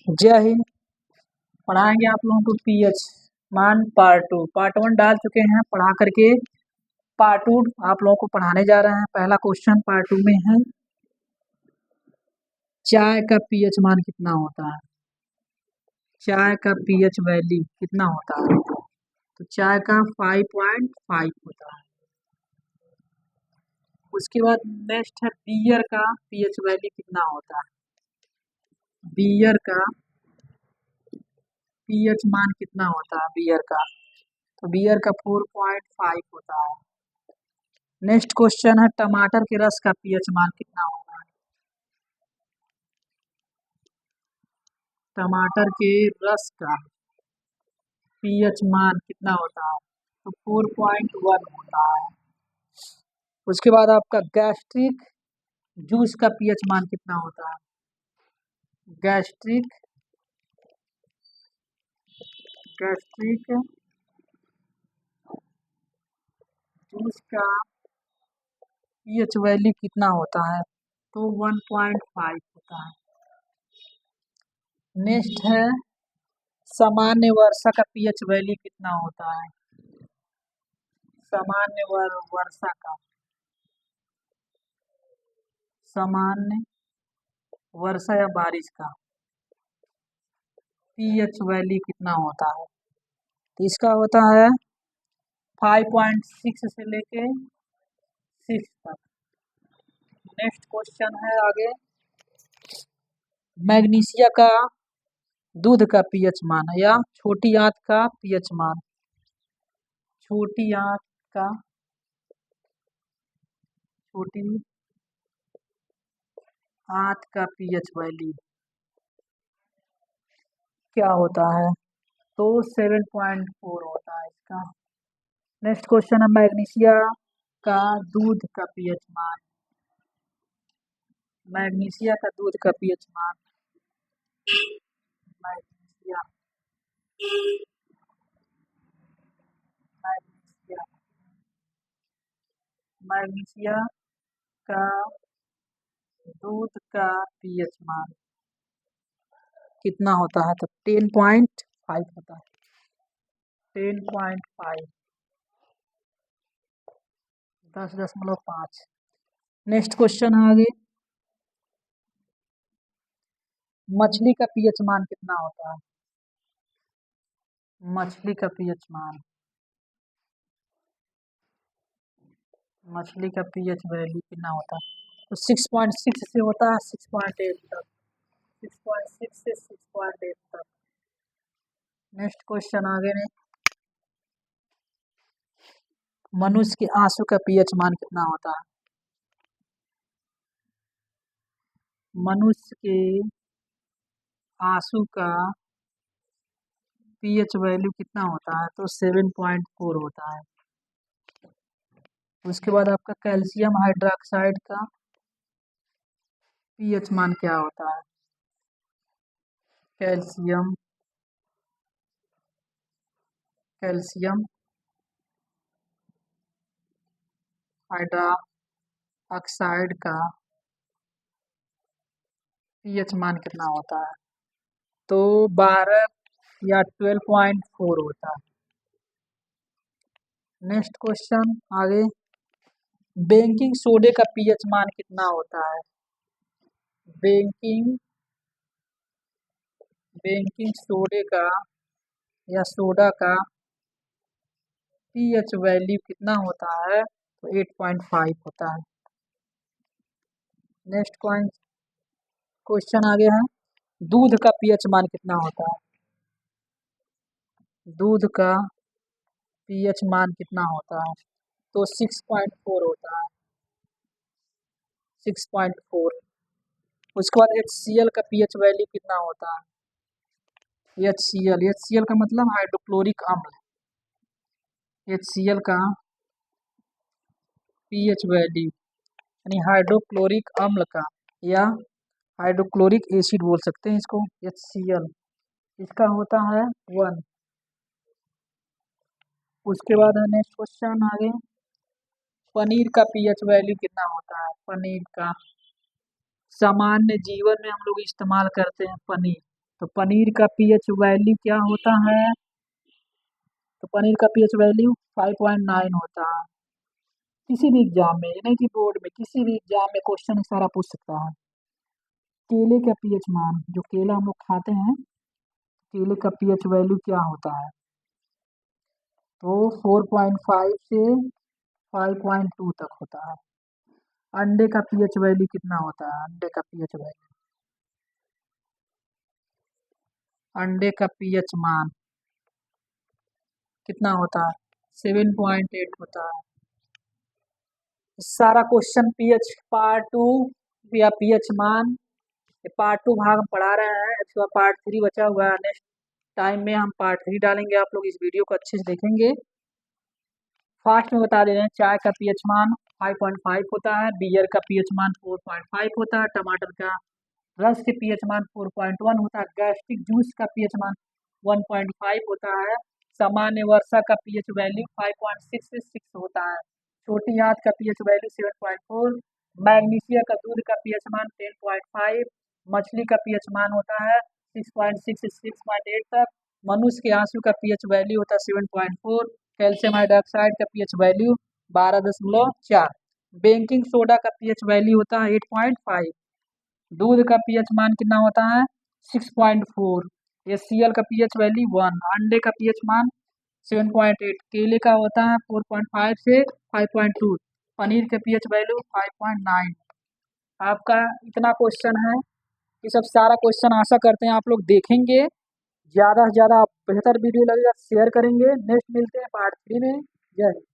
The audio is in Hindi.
जय हिंद। पढ़ाएंगे आप लोगों को पीएच मान पार्ट 2। पार्ट 1 डाल चुके हैं, पढ़ा करके पार्ट 2 आप लोगों को पढ़ाने जा रहे हैं। पहला क्वेश्चन पार्ट 2 में है, चाय का पीएच मान कितना होता है? चाय का पीएच वैल्यू कितना होता है? तो चाय का 5.5 होता है। उसके बाद नेक्स्ट है, बियर का पीएच वैल्यू कितना होता है? बियर का पीएच मान कितना होता है बियर का? तो बियर का 4.5 होता है। नेक्स्ट क्वेश्चन है, टमाटर के रस का पीएच मान कितना होता है? टमाटर के रस का पीएच मान कितना होता है? तो 4.1 होता है। उसके बाद आपका गैस्ट्रिक जूस का पीएच मान कितना होता है? गैस्ट्रिक जूस का पीएच वैल्यू कितना होता है? तो 1.5 होता है। नेक्स्ट है, सामान्य वर्षा का पीएच वैल्यू कितना होता है? सामान्य वर्षा का सामान्य वर्षा या बारिश का पीएच वैल्यू कितना होता है? तो इसका होता है 5.6 से लेके 6 तक। नेक्स्ट क्वेश्चन है आगे, मैग्नीशिया का दूध का पीएच मान है या छोटी आंत का पीएच मान। छोटी आंत का छोटी आंत का पीएच वैल्यू क्या होता है? तो 7.4 होता है इसका। नेक्स्ट क्वेश्चन है, मैग्नीशिया का दूध का पीएच मान। मैग्नीशिया का दूध का पीएच मान मैग्नीशिया मैग्नीशिया मैग्नीशिया का दूध का पीएच मान कितना होता है? तो 10.5 होता है। 10.5 10.5। नेक्स्ट क्वेश्चन है आगे, मछली का पीएच मान कितना होता है? मछली का पीएच मान मछली का पीएच वैल्यू कितना होता है? तो 6.6 से होता है 6.8 तक। 6.6 से 6.8 तक। नेक्स्ट क्वेश्चन आगे ने, मनुष्य के आंसू का पीएच मान कितना होता है? मनुष्य के आंसू का पीएच वैल्यू कितना होता है? तो 7.4 होता है। उसके बाद आपका कैल्शियम हाइड्रोक्साइड का पीएच मान क्या होता है? कैल्शियम कैल्शियम हाइड्रोक्साइड का पीएच मान कितना होता है? तो 12 या 12.4 होता है। नेक्स्ट क्वेश्चन आगे, बेकिंग सोडे का पीएच मान कितना होता है? बेकिंग बेकिंग सोडे का या सोडा का पीएच वैल्यू कितना होता है? तो 8.5 होता है। नेक्स्ट क्वेश्चन आगे है, दूध का पीएच मान कितना होता है? दूध का पीएच मान कितना होता है? तो 6.4 होता है। 6.4। उसके बाद HCl का पीएच वैल्यू कितना होता है? HCl का मतलब हाइड्रोक्लोरिक अम्ल। HCl का पीएच वैल्यू यानी हाइड्रोक्लोरिक अम्ल का, या हाइड्रोक्लोरिक एसिड बोल सकते हैं इसको, HCl, इसका होता है 1। उसके बाद है नेक्स्ट क्वेश्चन आगे, पनीर का पीएच वैल्यू कितना होता है? पनीर का सामान्य जीवन में हम लोग इस्तेमाल करते हैं पनीर, तो पनीर का पीएच वैल्यू क्या होता है? तो पनीर का पीएच वैल्यू 5.9 होता है। किसी भी एग्जाम में, यानी कि बोर्ड में, किसी भी एग्जाम में क्वेश्चन सारा पूछ सकता है। केले का पीएच मान, जो केला हम लोग खाते हैं, केले का पीएच वैल्यू क्या होता है? तो 4.5 से 5.2 तक होता है। अंडे का पीएच वैल्यू कितना होता है? अंडे का पीएच वैल्यू, अंडे का पीएच मान कितना होता है? 7.8 होता है। सारा क्वेश्चन पीएच पार्ट 2 या पीएच मान, ये पार्ट 2 भाग हम पढ़ा रहे हैं, इसके बाद पार्ट 3 बचा हुआ है। नेक्स्ट टाइम में हम पार्ट 3 डालेंगे, आप लोग इस वीडियो को अच्छे से देखेंगे। फास्ट में बता दे रहे हैं, चाय का पीएच मान 5.5 होता है, बियर का पीएच मान 4.5 होता है, टमाटर का रस के पीएच मान 4.1 होता है, गैस्ट्रिक जूस का पीएच मान 1.5 होता है, सामान्य वर्षा का पीएच वैल्यू 5.6 से 6 होता है, छोटी आंत का पीएच वैल्यू 7.4, मैग्नीशिया का दूध का पीएच मान 10.5, मछली का पीएच मान होता है 6.6 से 6.8 तक, मनुष्य के आंसू का पीएच वैल्यू होता है 7.4, कैल्शियम हाइड्रोक्साइड का पीएच वैल्यू 12.4, बेकिंग सोडा का पीएच वैल्यू होता है 8.5, दूध का पीएच मान कितना होता है? 6.4, HCl का पीएच वैल्यू 1, अंडे का पीएच मान 7.8, केले का होता है 4.5 से 5.2, पनीर के पीएच वैल्यू 5.9। आपका इतना क्वेश्चन है, ये सब सारा क्वेश्चन आशा करते हैं आप लोग देखेंगे। ज़्यादा से ज़्यादा बेहतर वीडियो लगेगा शेयर करेंगे। नेक्स्ट मिलते हैं पार्ट 3 में। जय हिंद।